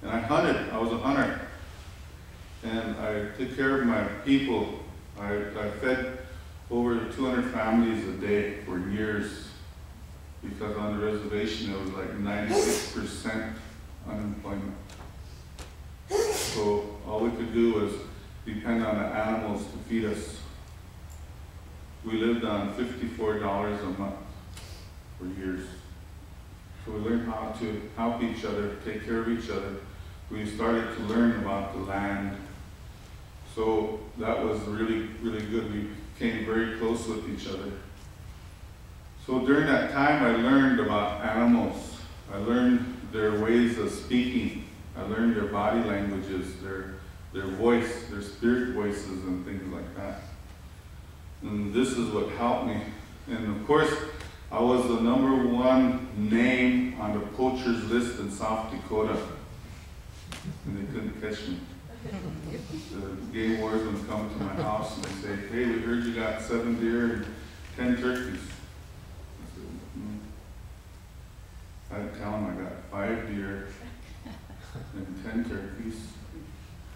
And I hunted. I was a hunter. And I took care of my people. I fed over 200 families a day for years, because on the reservation it was like 96% unemployment. So all we could do was depend on the animals to feed us. We lived on $54 a month for years. So we learned how to help each other, take care of each other. We started to learn about the land. So that was really, really good. We became very close with each other. So during that time, I learned about animals. I learned their ways of speaking. I learned their body languages, their voice, their spirit voices and things like that. And this is what helped me. And of course, I was the #1 name on the poachers list in South Dakota. And they couldn't catch me. The game wardens would come to my house and they'd say, "Hey, we heard you got 7 deer and 10 turkeys." I said, I'd tell them I got 5 deer and 10 turkeys.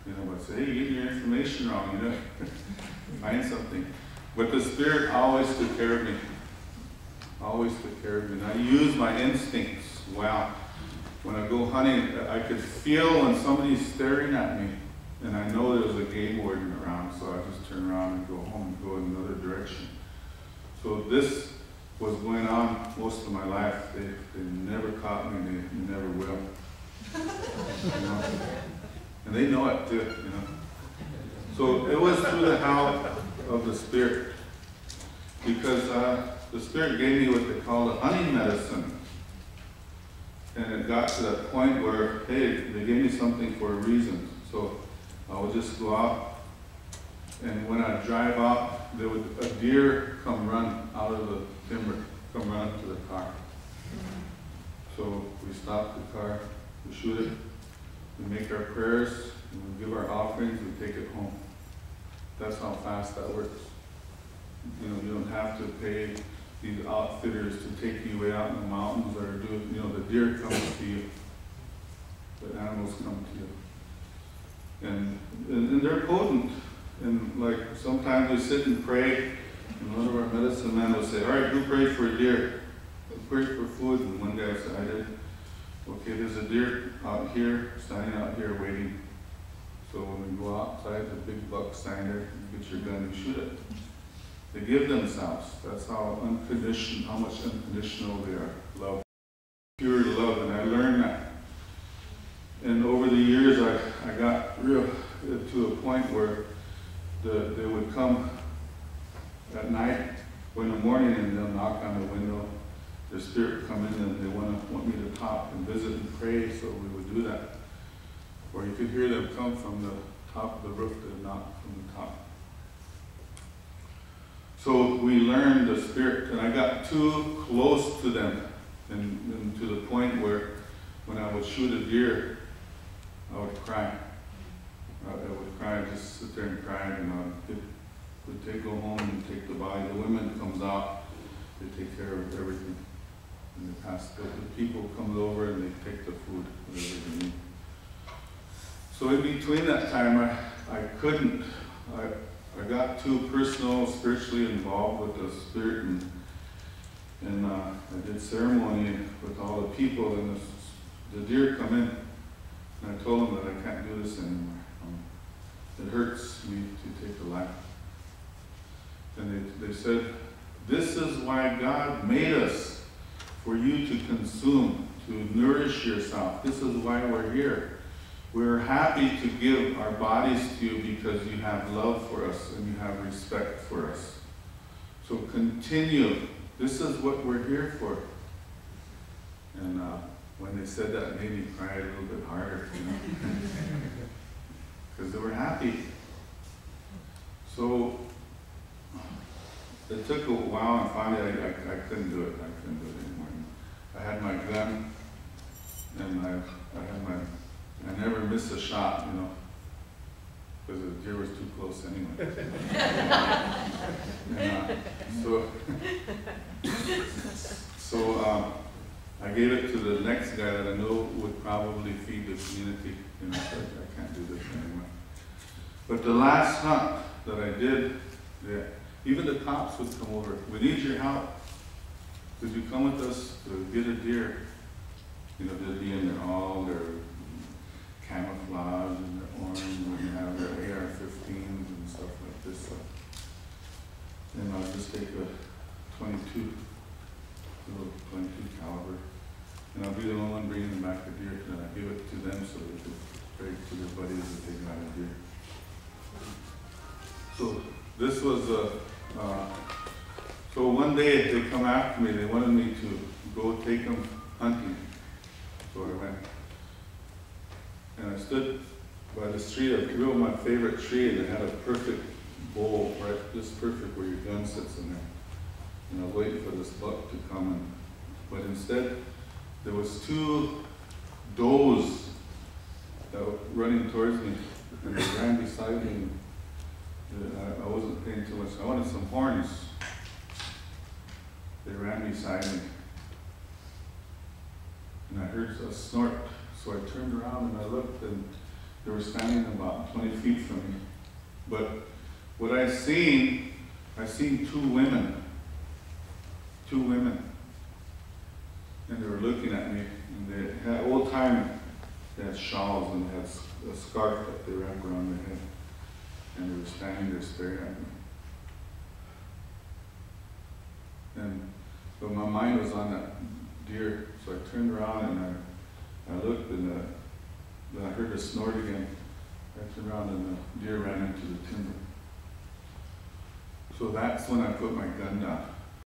You know, but say, "Hey, you get your information wrong, you know." Find something. But the Spirit always took care of me. Always took care of me. And I use my instincts. Wow. When I go hunting, I could feel when somebody's staring at me. And I know there's a game warden around, so I just turn around and go home and go in another direction. So this was going on most of my life. They never caught me, and they never will. You know? And they know it too, you know. So it was through the help of the Spirit. Because the Spirit gave me what they call the honey medicine. And it got to that point where, hey, they gave me something for a reason. So I would just go out, and when I drive out, a deer come run out of the timber, come run up to the car. So we stop the car, we shoot it, we make our prayers, and we give our offerings, we take it home. That's how fast that works. You know, you don't have to pay these outfitters to take you way out in the mountains or do, you know, the deer comes to you. The animals come to you. And they're potent. And like sometimes we sit and pray, and one of our medicine men will say, "All right, who prayed for a deer? Who prayed for food?" And one guy said, "I did." "Okay, there's a deer out here, standing out here waiting. So when we go outside, the big buck standing there, you get your gun and shoot it." They give themselves. That's how unconditional, how much unconditional they are. Love. Pure love, and I learned that. And over the years, I got real to a point where they would come at night or in the morning, and they'll knock on the window. Their spirit would come in, and they want me to talk and visit and pray, so we would do that. Or you could hear them come from the top of the roof, they would knock from the top. So we learned the Spirit, and I got too close to them, and to the point where when I would shoot a deer, I would cry. I would cry, just sit there and cry, and we'd go home and take the body. The women comes out, they take care of everything. And they pass, the people come over and they take the food, whatever they need. So in between that time, I couldn't, I got too personal, spiritually involved with the Spirit, and I did ceremony with all the people, and the deer come in. And I told them that I can't do this anymore. It hurts me to take a life. And they said, "This is why God made us, for you to consume, to nourish yourself. This is why we're here. We're happy to give our bodies to you because you have love for us and you have respect for us. So continue. This is what we're here for." And when they said that, it made me cry a little bit harder, you know, because they were happy. So it took a while, and finally I couldn't do it. I couldn't do it anymore. I had my gun, and I never missed a shot, you know, because the deer was too close anyway. And, I gave it to the next guy that I know would probably feed the community, you know, so I can't do this anymore. But the last hunt that I did, yeah, even the cops would come over. We need your help. Could you come with us to get a deer? You know, they'd be in all their camouflage and their orange, and they have their AR-15s and stuff like this. So. And I'll just take a 22, little 22 caliber, and I'll be the only one bringing them back the deer, and I give it to them so they could break to their buddies that they got a deer. So this was so one day they come after me, they wanted me to go take them hunting. So I went, and I stood by this tree, a real my favorite tree, and it had a perfect bowl, right, just perfect where your gun sits in there. And I was waiting for this buck to come in. But instead, there was two does that were running towards me, and they ran beside me. And I wasn't paying too much. I wanted some horns. They ran beside me. And I heard a snort. So I turned around and I looked, and they were standing about 20 feet from me. But what I seen two women. Two women. And they were looking at me, and they had old time, they had shawls and they had a scarf that they wrapped around their head. And they were standing there staring at me. And but my mind was on that deer, so I turned around and I looked, and then I heard a snort again. I turned around and the deer ran into the timber. So that's when I put my gun down.